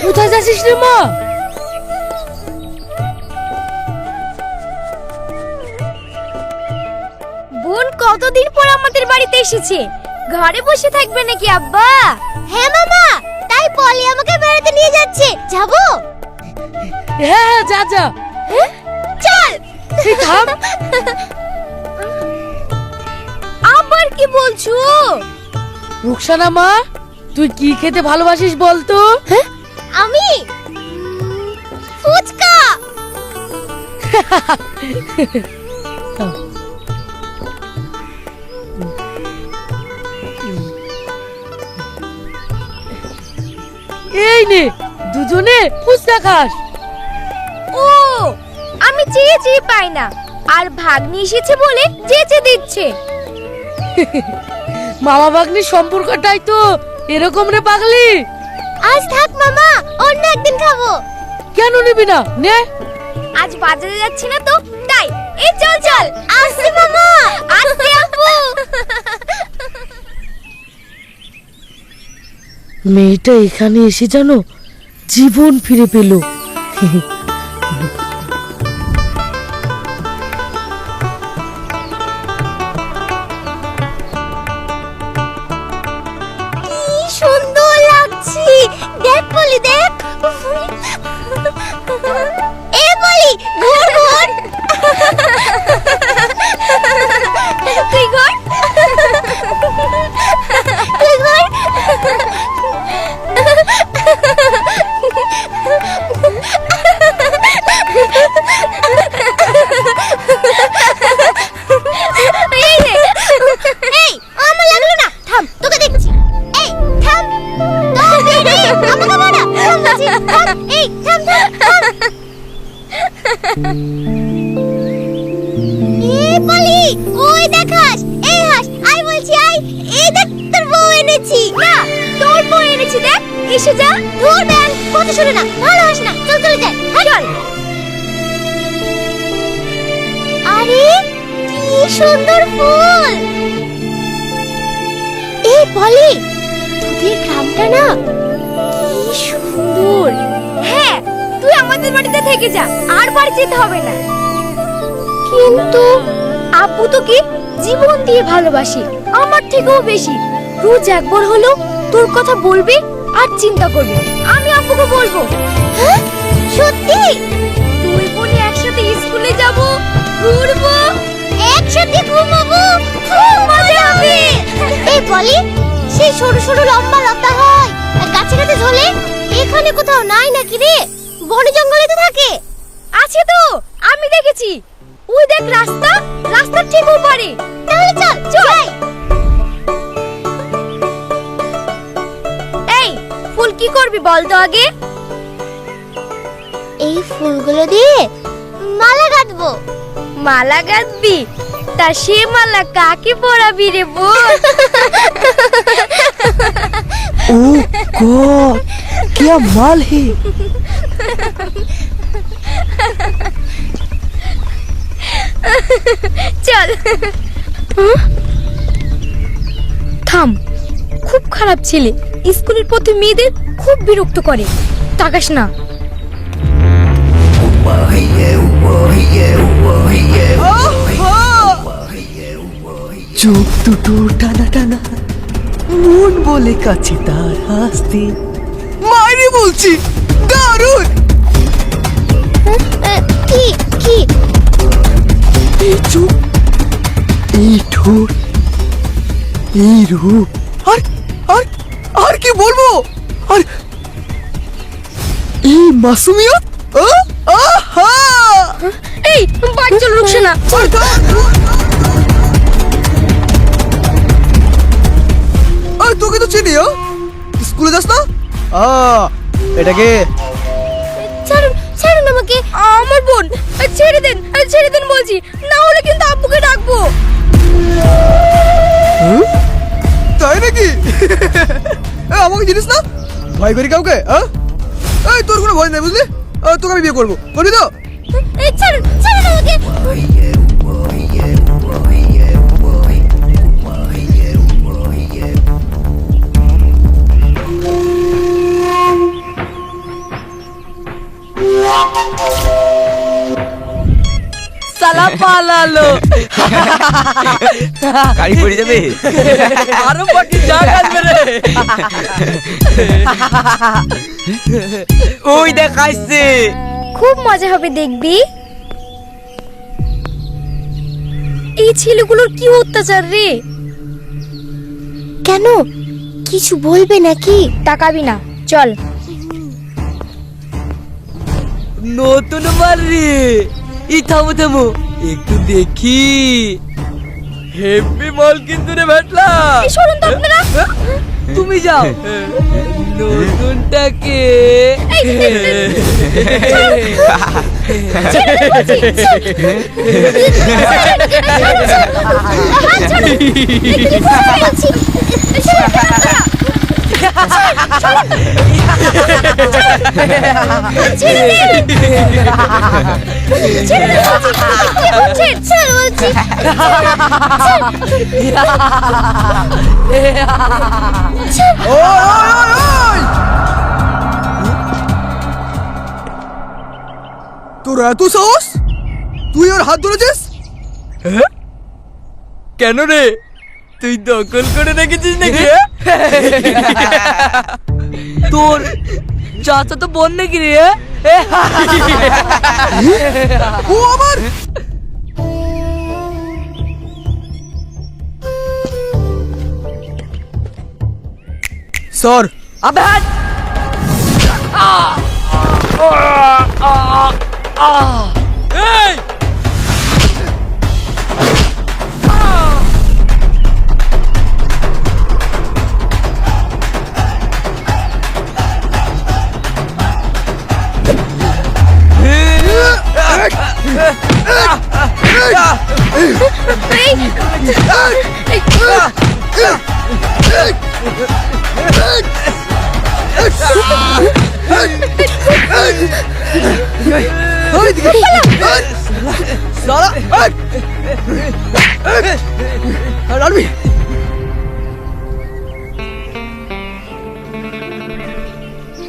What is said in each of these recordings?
কোথায় যাচ্ছিস রে মা? বোন কতদিন পর আমাদের বাড়িতে এসেছে, ঘরে বসে থাকবে নাকি আব্বা? হ্যাঁ মামা, তাই পলি আমাকে বেড়াতে নিয়ে যাচ্ছে, যাবো? হ্যাঁ যা যা। চল। এই থাম। আবার কি বলছো? রুকসানা মা, তুই কি খেতে ভালোবাসিস বলতো? আমি ফুচকা। এই নে, দুজনে ফুচকা খাস। ও, আমি চেয়ে চেয়ে পাই না, আর ভাগ্নি এসেছে বলে চেঁচে দিচ্ছে। মামা ভাগ্নির সম্পর্কটাই তো এরকম রে পাগলি। আজ থাক মামা, অন্য একদিন খাবো। কেন নিবি না? নে। আজ বাজারে যাচ্ছি না তো, তাই। এই চল চল। আসছি মামা, আসছি আপু। মেয়েটা এখানে এসে জানো জীবন ফিরে পেল। কি সুন্দর লাগছে, দেখ পলি দেখ। এ পলি, ঘুর ঘুর। তুই ঘুর, তুই ঘুর। এই রে, এই আমার লাগলো না, থাম, তোকে দেখছি। এই থাম, তবে রে, আমাকে মারা, থাম বলছি, থাম, এই থাম থাম থাম। এই পলি, ওই দেখাস, এই হাস, আই বলছি আই, এই দেখ তোর বউ এনেছি। না, তোর বউ এনেছি দেখ, এসে যা। ধুর বেল, কথা শুনে না, ভালো হাস না, চল চলে যাই, হ্যাঁ চল। আরে কি সুন্দর ফুল। এই পলি, তোদের গ্রামটা না কি সুন্দর। হ্যাঁ, তুই আমাদের বাড়িতে থেকে যা, আর বাড়ি যেতে হবে না। কিন্তু আব্বু তোকে জীবন দিয়ে ভালোবাসে, আমার থেকেও বেশি। রোজ একবার হলো তোর কথা বলবে আর চিন্তা করবে। আমি আব্বুকে বলবো। হ্যাঁ সত্যি? দুই বোনে একসাথে স্কুলে যাব, ঘুরবো, একসাথে ঘুমাবো, খুব মজা হবে। এই বলি, সেই সরু সরু লম্বা লতা হয় আর গাছে গাছে ঝোলে, এখানে কোথাও নাই নাকি রে? বনে জঙ্গলে তো থাকে। আছে তো, আমি দেখেছি। ওই দেখ রাস্তা, রাস্তার ঠিক ওপারে। তাহলে চল চল। এই ফুল কি করবি বল তো আগে? এই ফুলগুলো দিয়ে মালা গাঁথবো। মালা গাঁথবি? তা সে মালা কাকে পরাবি রে বোন? ओ गॉड, क्या माल है। চল। থাম, খুব খারাপ ছেলে, স্কুলের পথে মেয়েদের খুব বিরক্ত করে, তাকাস না। চোখ দুটো টানা টানা, মন বলে কাছে তার হাসতে। মাইরে বলছি, দারুণ। কি কি? এই চোখ, এই ঠোঁট, এই রূপ, আর আর আর কি বলবো, আর এই মাসুমিয়ত। আহা! এই বাড়ি চল রুকসানা। তোকে তো চিনি, স্কুলে যাস না? এটাকে ছাড়ুন ছাড়ুন আমাকে, আমার বোন, ছেড়ে দেন, ছেড়ে দেন বলছি, না হলে কিন্তু আব্বুকে ডাকবো। তাই নাকি? আমাকে চিনিস না? ভয় করি কাউকে? এই তোর কোনো ভয় নাই বুঝলি? তোকে আমি বিয়ে করবো, করবি তো? ছাড়ুন ছাড়ুন আমাকে। সালা পালালো। গাড়ি পড়ে যাবে। আরো বাকি যা কাটবে রে। ওই দেখ আসছে। খুব মজা হবে দেখবি। এই ছেলেগুলোর কি অত্যাচার রে। কেন কিছু বলবে নাকি? তাকাবি না, চল। নতুন মাল রে। ই থামো থামো একটু দেখি। হেভি মাল কিন্তু রে ভেটলা। এই সরুন তো আপনারা। তুমি যাও। নতুনটাকে তোর এত সাহস, তুই ওর হাত ধরেছিস? কেন রে, তুই দখল করে রেখেছিস নাকি? তোর চাচা তো বোন নাকি রে? ও আমার সর। আবে হাট। এই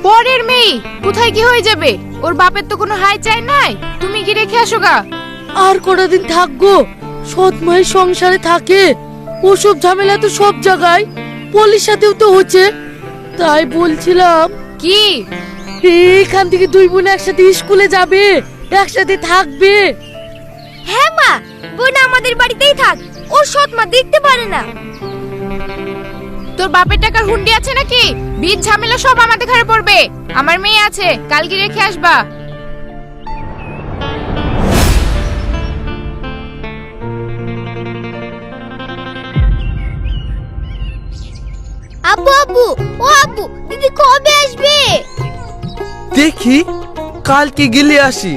পরের মেয়ে কোথায় কি হয়ে যাবে? ওর বাপের তো কোনো হাই চাই নাই, তুমি কি রেখে আসো গা। আর কটা দিন থাকবো, সৎ মায়ের সংসারে থাকে। ওসব ঝামেলা তো সব জায়গায়, পলির সাথেও তো হচ্ছে। তাই বলছিলাম কি এইখান থেকে দুই বোন একসাথে স্কুলে যাবে, একসাথে থাকবে। হ্যাঁ মা, বোন আমাদের বাড়িতেই থাক। ওর সৎ মা দেখতে পারে না। তোর বাপের টাকার হুন্ডি আছে নাকি? বীজ ঝামেলা সব আমাদের ঘরে পড়বে। আমার মেয়ে আছে, কালকে রেখে আসবা। আব্বু আব্বু, ও আব্বু, দিদি কবে আসবে? দেখি কালকে গেলে আসি।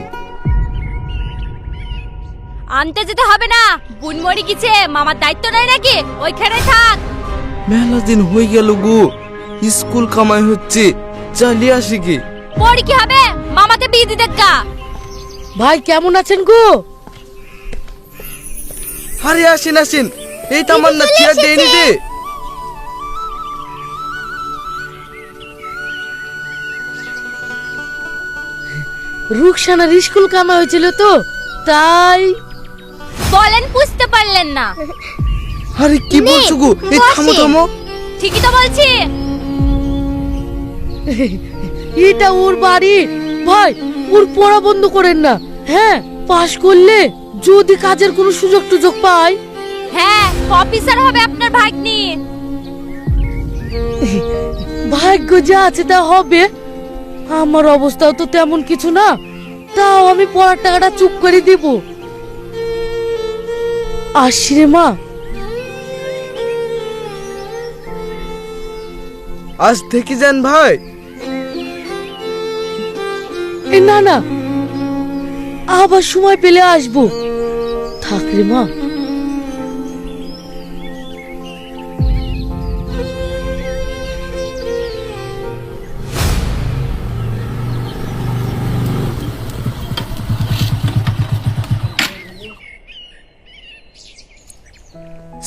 আনতে যেতে হবে না, বোন মরে গেছে, মামার দায়িত্ব নাই নাকি? ওইখানে থাক। মেলা দিন হয়ে গেল গো, স্কুল কামাই হচ্ছে, চালিয়ে আসি কি। পরে কি হবে? মামাতে বিয়ে দিতে গা। ভাই কেমন আছেন গো? আরে আসেন আসেন, এই তো আমার না চেয়ার দেয়নি দে। রুকসানার স্কুল কামা হয়েছিল তো, তাই। বলেন বুঝতে পারলেন না? আরে কি বলছো গো, এই থামো থামো। ঠিকই তো বলছি। এটা ওর বাড়ি ভাই, ওর পড়া বন্ধ করেন না। হ্যাঁ, পাশ করলে যদি কাজের কোনো সুযোগ টুযোগ পায়। হ্যাঁ, অফিসার হবে আপনার ভাগ্নি। ভাগ্য যা আছে তা হবে। আমার অবস্থাও তো তেমন কিছু না, তাও আমি পড়ার টাকাটা চুপ করে দিব। আসি রে মা। আজ থেকে যান ভাই। না না, আবার সময় পেলে আসবো। থাক রে মা।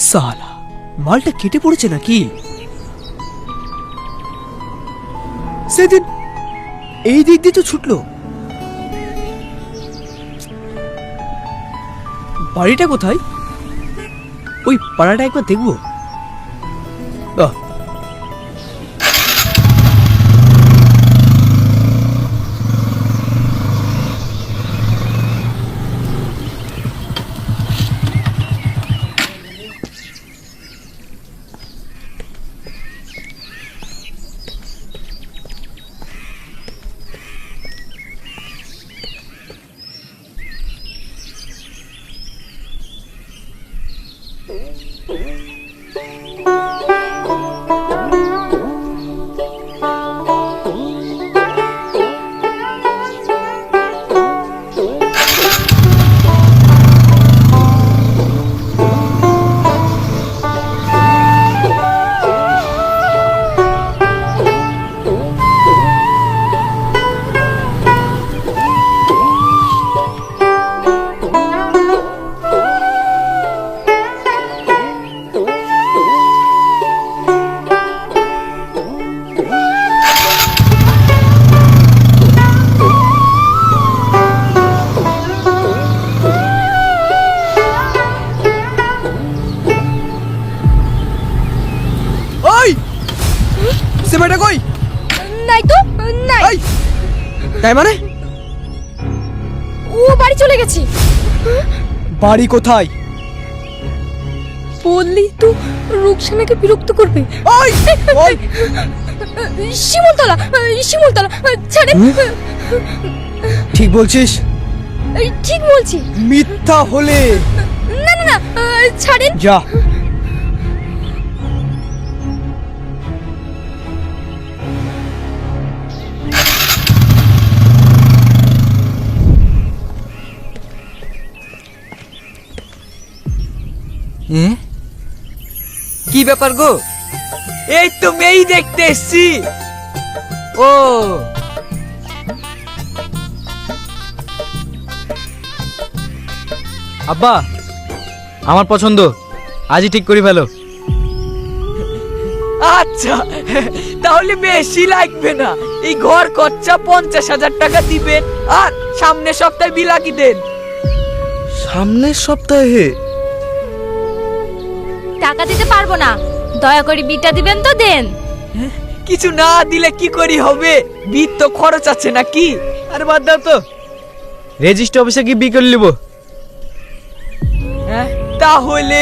সালা মালটা কেটে পড়েছে নাকি? সেদিন এই দিক দিয়ে তো ছুটলো, বাড়িটা কোথায়? ওই পাড়াটা একবার দেখবো। আহ, ওই সেমাইটা কই? নাই তো, নাই। এই তাই মানে ও বাড়ি চলে গেছে। বাড়ি কোথায়? বললি তো রুকসানাকে বিরক্ত করবে। ওই ওই শিমুলতলা, শিমুলতলা, ছাড়েন। ঠিক বলছিস? ঠিক বলছি। মিথ্যা হলে না না না, ছাড়েন। যা। কি ব্যাপার গো? এই তো মেয়ে দেখতে এসছি। ও আব্বা, আমার পছন্দ, আজই ঠিক করে ফেলো। আচ্ছা, তাহলে বেশি লাগবে না। এই ঘর খরচা 50,000 টাকা দিবেন আর সামনের সপ্তাহে বিলাকি দেন। সামনের সপ্তাহে? টাকা দিতে পারবো না, দয়া করে বিটা দিবেন তো দেন। কিছু না দিলে কি করি হবে? বিট তো খরচ আছে নাকি? আরে বাদ দাও তো, রেজিস্ট্রি অফিসে কি বিকেল নিব। হ্যাঁ, তাহলে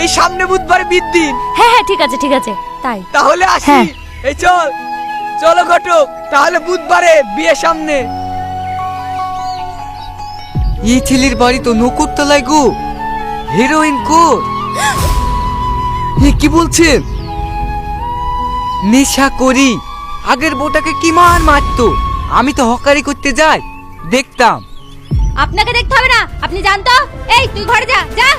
এই সামনে বুধবার বিট দিন। হ্যাঁ হ্যাঁ, ঠিক আছে ঠিক আছে, তাই। তাহলে আসি। হ্যাঁ। এই চলো ঘটক, তাহলে বুধবারে বিয়ে সামনে। এই ছেলের বাড়ি তো নকুরতলায় গো। হিরোইন কো? কি বলছেন? নেশা করি। আগের বউটাকে কি মারতো। আমি তো হকারি করতে যাই, দেখতাম। আপনাকে দেখতে হবে না, আপনি জানতো। এই তুই ঘরে যা যা।